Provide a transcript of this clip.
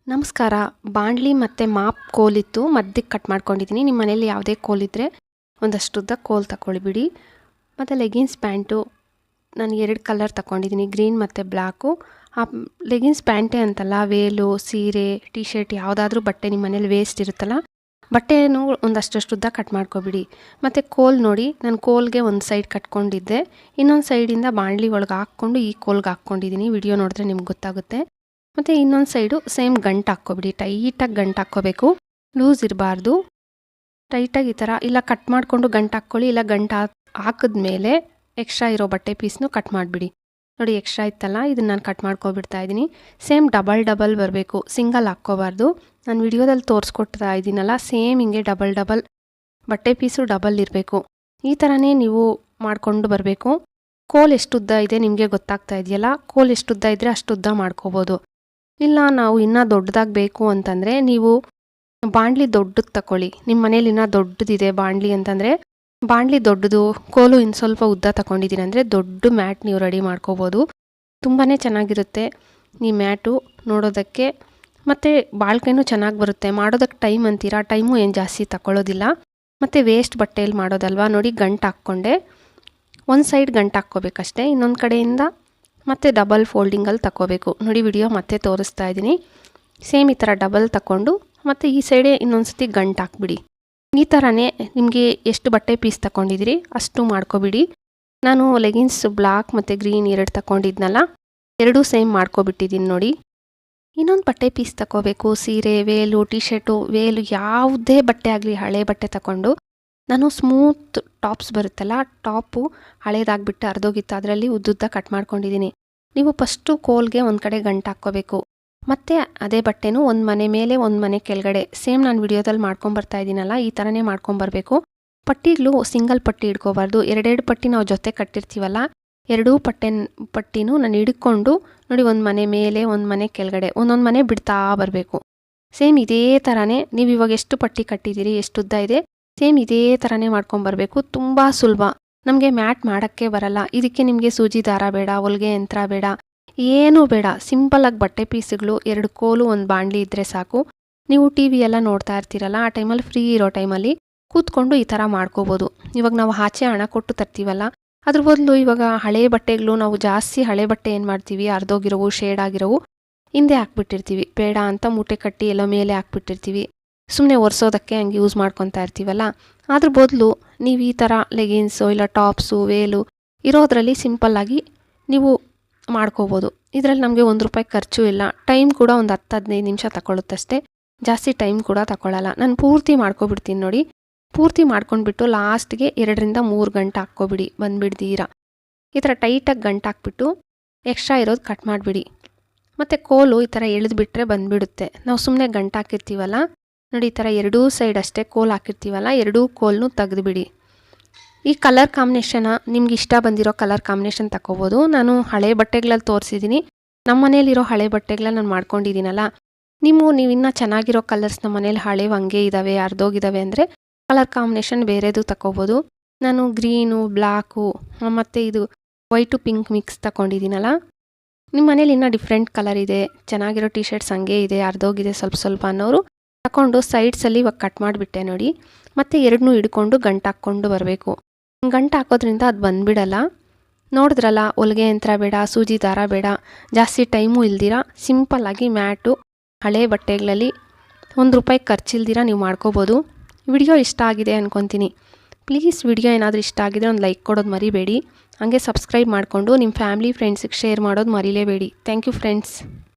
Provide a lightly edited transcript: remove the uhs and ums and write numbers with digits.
ನಮಸ್ಕಾರ. ಬಾಣಲಿ ಮತ್ತು ಮಾಪ್ ಕೋಲಿತ್ತು, ಮಧ್ಯಕ್ಕೆ ಕಟ್ ಮಾಡ್ಕೊಂಡಿದ್ದೀನಿ. ನಿಮ್ಮ ಮನೇಲಿ ಯಾವುದೇ ಕೋಲಿದ್ದರೆ ಒಂದಷ್ಟುದ್ದ ಕೋಲ್ ತಗೊಳ್ಬಿಡಿ. ಮತ್ತು ಲೆಗಿನ್ಸ್ ಪ್ಯಾಂಟು ನಾನು 2 ಕಲರ್ ತಗೊಂಡಿದ್ದೀನಿ, ಗ್ರೀನ್ ಮತ್ತು ಬ್ಲ್ಯಾಕು. ಆ ಲೆಗಿನ್ಸ್ ಪ್ಯಾಂಟೇ ಅಂತಲ್ಲ, ವೇಲು, ಸೀರೆ, ಟಿ ಶರ್ಟ್ ಯಾವುದಾದ್ರೂ ಬಟ್ಟೆ ನಿಮ್ಮ ಮನೇಲಿ ವೇಸ್ಟ್ ಇರುತ್ತಲ್ಲ, ಬಟ್ಟೆನೂ ಒಂದಷ್ಟುದ್ದ ಕಟ್ ಮಾಡ್ಕೊಬಿಡಿ. ಮತ್ತು ಕೋಲ್ ನೋಡಿ, ನಾನು ಕೋಲ್ಗೆ ಒಂದು ಸೈಡ್ ಕಟ್ಕೊಂಡಿದ್ದೆ, ಇನ್ನೊಂದು ಸೈಡಿಂದ ಬಾಣಲಿ ಒಳಗೆ ಹಾಕ್ಕೊಂಡು ಈ ಕೋಲ್ಗೆ ಹಾಕ್ಕೊಂಡಿದ್ದೀನಿ. ವಿಡಿಯೋ ನೋಡಿದ್ರೆ ನಿಮ್ಗೆ ಗೊತ್ತಾಗುತ್ತೆ. ಮತ್ತು ಇನ್ನೊಂದು ಸೈಡು ಸೇಮ್ ಗಂಟು ಹಾಕ್ಕೊಬಿಡಿ. ಟೈಟಾಗಿ ಗಂಟು ಹಾಕ್ಕೋಬೇಕು, ಲೂಸ್ ಇರಬಾರ್ದು. ಟೈಟಾಗಿ ಈ ಥರ ಇಲ್ಲ ಕಟ್ ಮಾಡಿಕೊಂಡು ಗಂಟು ಹಾಕ್ಕೊಳ್ಳಿ, ಇಲ್ಲ ಗಂಟು ಹಾಕಿದ್ಮೇಲೆ ಎಕ್ಸ್ಟ್ರಾ ಇರೋ ಬಟ್ಟೆ ಪೀಸ್ನು ಕಟ್ ಮಾಡಿಬಿಡಿ. ನೋಡಿ, ಎಕ್ಸ್ಟ್ರಾ ಇತ್ತಲ್ಲ, ಇದನ್ನು ನಾನು ಕಟ್ ಮಾಡ್ಕೊಬಿಡ್ತಾ ಇದ್ದೀನಿ. ಸೇಮ್ ಡಬಲ್ ಬರಬೇಕು, ಸಿಂಗಲ್ ಹಾಕ್ಕೋಬಾರ್ದು. ನಾನು ವಿಡಿಯೋದಲ್ಲಿ ತೋರಿಸ್ಕೊಡ್ತಾ ಇದ್ದೀನಲ್ಲ, ಸೇಮ್ ಹಿಂಗೆ ಡಬಲ್ ಬಟ್ಟೆ ಪೀಸು ಡಬಲ್ ಇರಬೇಕು. ಈ ಥರನೇ ನೀವು ಮಾಡಿಕೊಂಡು ಬರಬೇಕು. ಕೋಲ್ ಎಷ್ಟು ಉದ್ದ ಇದೆ ನಿಮಗೆ ಗೊತ್ತಾಗ್ತಾ ಇದೆಯಲ್ಲ, ಕೋಲ್ ಎಷ್ಟು ಉದ್ದ ಇದ್ದರೆ ಅಷ್ಟು ಉದ್ದ ಮಾಡ್ಕೋಬೋದು. ಇಲ್ಲ ನಾವು ಇನ್ನೂ ದೊಡ್ಡದಾಗಿ ಬೇಕು ಅಂತಂದರೆ ನೀವು ಬಾಣಲಿ ದೊಡ್ಡದು ತಗೊಳ್ಳಿ. ನಿಮ್ಮ ಮನೇಲಿ ಇನ್ನೂ ದೊಡ್ಡದಿದೆ ಬಾಣಲಿ ಅಂತಂದರೆ, ಬಾಣಲಿ ದೊಡ್ಡದು, ಕೋಲು ಇನ್ನು ಸ್ವಲ್ಪ ಉದ್ದ ತಗೊಂಡಿದ್ದೀನಿ ಅಂದರೆ ದೊಡ್ಡ ಮ್ಯಾಟ್ ನೀವು ರೆಡಿ ಮಾಡ್ಕೋಬೋದು. ತುಂಬಾ ಚೆನ್ನಾಗಿರುತ್ತೆ ಈ ಮ್ಯಾಟು ನೋಡೋದಕ್ಕೆ, ಮತ್ತು ಬಾಳ್ಕೆನೂ ಚೆನ್ನಾಗಿ ಬರುತ್ತೆ. ಮಾಡೋದಕ್ಕೆ ಟೈಮ್ ಅಂತೀರಾ, ಟೈಮು ಏನು ಜಾಸ್ತಿ ತಗೊಳ್ಳೋದಿಲ್ಲ. ಮತ್ತು ವೇಸ್ಟ್ ಬಟ್ಟೆಯಲ್ಲಿ ಮಾಡೋದಲ್ವಾ, ನೋಡಿ ಗಂಟು ಹಾಕ್ಕೊಂಡೆ, ಒಂದು ಸೈಡ್ ಗಂಟು ಹಾಕ್ಕೋಬೇಕಷ್ಟೇ, ಇನ್ನೊಂದು ಕಡೆಯಿಂದ ಮತ್ತು ಡಬಲ್ ಫೋಲ್ಡಿಂಗಲ್ಲಿ ತಗೋಬೇಕು. ನೋಡಿ, ವಿಡಿಯೋ ಮತ್ತೆ ತೋರಿಸ್ತಾ ಇದ್ದೀನಿ. ಸೇಮ್ ಈ ಥರ ಡಬಲ್ ತಗೊಂಡು ಮತ್ತು ಈ ಸೈಡೇ ಇನ್ನೊಂದು ಸತಿ ಗಂಟು ಹಾಕ್ಬಿಡಿ. ಈ ಥರನೇ ನಿಮಗೆ ಎಷ್ಟು ಬಟ್ಟೆ ಪೀಸ್ ತಗೊಂಡಿದ್ದೀರಿ ಅಷ್ಟು ಮಾಡ್ಕೊಬಿಡಿ. ನಾನು ಲೆಗಿನ್ಸ್ ಬ್ಲ್ಯಾಕ್ ಮತ್ತು ಗ್ರೀನ್ 2 ತಗೊಂಡಿದ್ನಲ್ಲ, 2 ಸೇಮ್ ಮಾಡ್ಕೊಬಿಟ್ಟಿದ್ದೀನಿ ನೋಡಿ. ಇನ್ನೊಂದು ಬಟ್ಟೆ ಪೀಸ್ ತಗೋಬೇಕು. ಸೀರೆ, ವೇಲು, ಟಿ ಶರ್ಟು, ವೇಲು ಯಾವುದೇ ಬಟ್ಟೆ ಆಗಲಿ, ಹಳೆ ಬಟ್ಟೆ ತಗೊಂಡು ನಾನು ಸ್ಮೂತ್ ಟಾಪ್ಸ್ ಬರುತ್ತಲ್ಲ, ಟಾಪು ಹಳೇದಾಗ್ಬಿಟ್ಟು ಅರ್ಧೋಗಿತ್ತು, ಅದರಲ್ಲಿ ಉದ್ದುದ್ದ ಕಟ್ ಮಾಡ್ಕೊಂಡಿದ್ದೀನಿ. ನೀವು ಫಸ್ಟು ಕೋಲ್ಗೆ ಒಂದು ಕಡೆ ಗಂಟು ಹಾಕ್ಕೋಬೇಕು, ಮತ್ತು ಅದೇ ಬಟ್ಟೆನೂ ಒಂದು ಮನೆ ಮೇಲೆ ಒಂದು ಮನೆ ಕೆಳಗಡೆ ಸೇಮ್ ನಾನು ವಿಡಿಯೋದಲ್ಲಿ ಮಾಡ್ಕೊಂಬರ್ತಾ ಇದ್ದೀನಲ್ಲ, ಈ ಥರನೇ ಮಾಡ್ಕೊಂಬರ್ಬೇಕು. ಪಟ್ಟಿಗಳು ಸಿಂಗಲ್ ಪಟ್ಟಿ ಹಿಡ್ಕೋಬಾರ್ದು, 2 ಪಟ್ಟಿ ನಾವು ಜೊತೆ ಕಟ್ಟಿರ್ತೀವಲ್ಲ, 2 ಪಟ್ಟಿನೂ ನಾನು ಹಿಡ್ಕೊಂಡು ನೋಡಿ, ಒಂದು ಮನೆ ಮೇಲೆ ಒಂದು ಮನೆ ಕೆಳಗಡೆ ಒಂದೊಂದು ಮನೆ ಬಿಡ್ತಾ ಬರಬೇಕು. ಸೇಮ್ ಇದೇ ಥರನೇ ನೀವು ಇವಾಗ ಎಷ್ಟು ಪಟ್ಟಿ ಕಟ್ಟಿದ್ದೀರಿ, ಎಷ್ಟು ಉದ್ದ ಇದೆ, ಸೇಮ್ ಇದೇ ಥರನೇ ಮಾಡ್ಕೊಂಬರ್ಬೇಕು. ತುಂಬ ಸುಲಭ. ನಮಗೆ ಮ್ಯಾಟ್ ಮಾಡೋಕ್ಕೆ ಬರಲ್ಲ, ಇದಕ್ಕೆ ನಿಮಗೆ ಸೂಜಿ ದಾರ ಬೇಡ, ಹೊಲಿಗೆ ಯಂತ್ರ ಬೇಡ, ಏನೂ ಬೇಡ. ಸಿಂಪಲಾಗಿ ಬಟ್ಟೆ ಪೀಸ್ಗಳು, 2 ಕೋಲು, ಒಂದು ಬಾಣಲಿ ಇದ್ದರೆ ಸಾಕು. ನೀವು ಟಿ ವಿ ಎಲ್ಲ ನೋಡ್ತಾ ಇರ್ತೀರಲ್ಲ, ಆ ಟೈಮಲ್ಲಿ ಫ್ರೀ ಇರೋ ಟೈಮಲ್ಲಿ ಕೂತ್ಕೊಂಡು ಈ ಥರ ಮಾಡ್ಕೋಬೋದು. ಇವಾಗ ನಾವು ಆಚೆ ಹಣ ಕೊಟ್ಟು ತರ್ತೀವಲ್ಲ, ಅದ್ರ ಬದಲು ಇವಾಗ ಹಳೆ ಬಟ್ಟೆಗಳು, ನಾವು ಜಾಸ್ತಿ ಹಳೆ ಬಟ್ಟೆ ಏನು ಮಾಡ್ತೀವಿ, ಅರ್ಧೋಗಿರೋವು, ಶೇಡ್ ಆಗಿರೋವು ಹಿಂದೆ ಹಾಕ್ಬಿಟ್ಟಿರ್ತೀವಿ. ಬೇಡ ಅಂತ ಮೂಟೆ ಕಟ್ಟಿ ಎಲ್ಲೋ ಮೇಲೆ ಹಾಕ್ಬಿಟ್ಟಿರ್ತೀವಿ, ಸುಮ್ಮನೆ ಒರೆಸೋದಕ್ಕೆ ಹಂಗೆ ಯೂಸ್ ಮಾಡ್ಕೊತಾ ಇರ್ತೀವಲ್ಲ. ಅದ್ರ ಬದಲು ನೀವು ಈ ಥರ ಲೆಗಿನ್ಸು ಇಲ್ಲ ಟಾಪ್ಸು, ವೇಲು ಇರೋದ್ರಲ್ಲಿ ಸಿಂಪಲ್ಲಾಗಿ ನೀವು ಮಾಡ್ಕೋಬೋದು. ಇದರಲ್ಲಿ ನಮಗೆ ₹1 ಖರ್ಚು ಇಲ್ಲ. ಟೈಮ್ ಕೂಡ ಒಂದು 10-15 ನಿಮಿಷ ತಗೊಳ್ಳುತ್ತಷ್ಟೇ, ಜಾಸ್ತಿ ಟೈಮ್ ಕೂಡ ತಗೊಳ್ಳಲ್ಲ. ನಾನು ಪೂರ್ತಿ ಮಾಡ್ಕೊಬಿಡ್ತೀನಿ ನೋಡಿ. ಪೂರ್ತಿ ಮಾಡ್ಕೊಂಡ್ಬಿಟ್ಟು ಲಾಸ್ಟ್ಗೆ 2-3 ಗಂಟೆ ಹಾಕ್ಕೊಬಿಡಿ, ಬಂದುಬಿಡ್ದೀರ. ಈ ಥರ ಟೈಟಾಗಿ ಗಂಟು ಹಾಕ್ಬಿಟ್ಟು ಎಕ್ಸ್ಟ್ರಾ ಇರೋದು ಕಟ್ ಮಾಡಿಬಿಡಿ. ಮತ್ತು ಕೋಲು ಈ ಥರ ಎಳೆದುಬಿಟ್ರೆ ಬಂದುಬಿಡುತ್ತೆ. ನಾವು ಸುಮ್ಮನೆ ಗಂಟು ಹಾಕಿರ್ತೀವಲ್ಲ ನೋಡಿ, ಈ ಥರ 2 ಸೈಡ್ ಅಷ್ಟೇ ಕೋಲ್ ಹಾಕಿರ್ತೀವಲ್ಲ, 2 ಕೋಲ್ನು ತೆಗೆದುಬಿಡಿ. ಈ ಕಲರ್ ಕಾಂಬಿನೇಷನ ನಿಮ್ಗೆ ಇಷ್ಟ ಬಂದಿರೋ ಕಲರ್ ಕಾಂಬಿನೇಷನ್ ತಗೋಬೋದು. ನಾನು ಹಳೆ ಬಟ್ಟೆಗಳಲ್ಲಿ ತೋರಿಸಿದ್ದೀನಿ, ನಮ್ಮ ಮನೇಲಿರೋ ಹಳೆ ಬಟ್ಟೆಗಳ ನಾನು ಮಾಡ್ಕೊಂಡಿದ್ದೀನಲ್ಲ. ನೀವು ಇನ್ನೂ ಚೆನ್ನಾಗಿರೋ ಕಲರ್ಸ್ ನಮ್ಮ ಮನೇಲಿ ಹಳೆವು ಹಂಗೆ ಇದ್ದಾವೆ, ಅರ್ಧೋಗಿದ್ದಾವೆ ಅಂದರೆ ಕಲರ್ ಕಾಂಬಿನೇಷನ್ ಬೇರೆದು ತಗೋಬೋದು. ನಾನು ಗ್ರೀನು, ಬ್ಲ್ಯಾಕು ಮತ್ತು ಇದು ವೈಟು ಪಿಂಕ್ ಮಿಕ್ಸ್ ತಗೊಂಡಿದ್ದೀನಲ್ಲ. ನಿಮ್ಮ ಮನೇಲಿ ಇನ್ನೂ ಡಿಫ್ರೆಂಟ್ ಕಲರ್ ಇದೆ, ಚೆನ್ನಾಗಿರೋ ಟಿ ಶರ್ಟ್ಸ್ ಹಂಗೆ ಇದೆ, ಅರ್ಧೋಗಿದೆ ಸ್ವಲ್ಪ ಅನ್ನೋರು ತಗೊಂಡು ಸೈಡ್ಸಲ್ಲಿ ಇವಾಗ ಕಟ್ ಮಾಡಿಬಿಟ್ಟೆ ನೋಡಿ. ಮತ್ತು 2 ಹಿಡ್ಕೊಂಡು ಗಂಟು ಹಾಕ್ಕೊಂಡು ಬರಬೇಕು. ಗಂಟು ಹಾಕೋದ್ರಿಂದ ಅದು ಬಂದುಬಿಡಲ್ಲ. ನೋಡಿದ್ರಲ್ಲ, ಹೊಲಿಗೆ ಯಂತ್ರ ಬೇಡ, ಸೂಜಿ ದಾರ ಬೇಡ, ಜಾಸ್ತಿ ಟೈಮು ಇಲ್ದಿರ ಸಿಂಪಲ್ಲಾಗಿ ಮ್ಯಾಟು ಹಳೆ ಬಟ್ಟೆಗಳಲ್ಲಿ ₹1 ಖರ್ಚಿಲ್ದಿರ ನೀವು ಮಾಡ್ಕೋಬೋದು. ವಿಡಿಯೋ ಇಷ್ಟ ಆಗಿದೆ ಅಂದ್ಕೊತೀನಿ. ಪ್ಲೀಸ್ ವಿಡಿಯೋ ಏನಾದರೂ ಇಷ್ಟ ಆಗಿದ್ರೆ ಒಂದು ಲೈಕ್ ಕೊಡೋದು ಮರಿಬೇಡಿ. ಹಾಗೆ ಸಬ್ಸ್ಕ್ರೈಬ್ ಮಾಡಿಕೊಂಡು ನಿಮ್ಮ ಫ್ಯಾಮಿಲಿ ಫ್ರೆಂಡ್ಸಿಗೆ ಶೇರ್ ಮಾಡೋದು ಮರಿಲೇಬೇಡಿ. Thank you friends.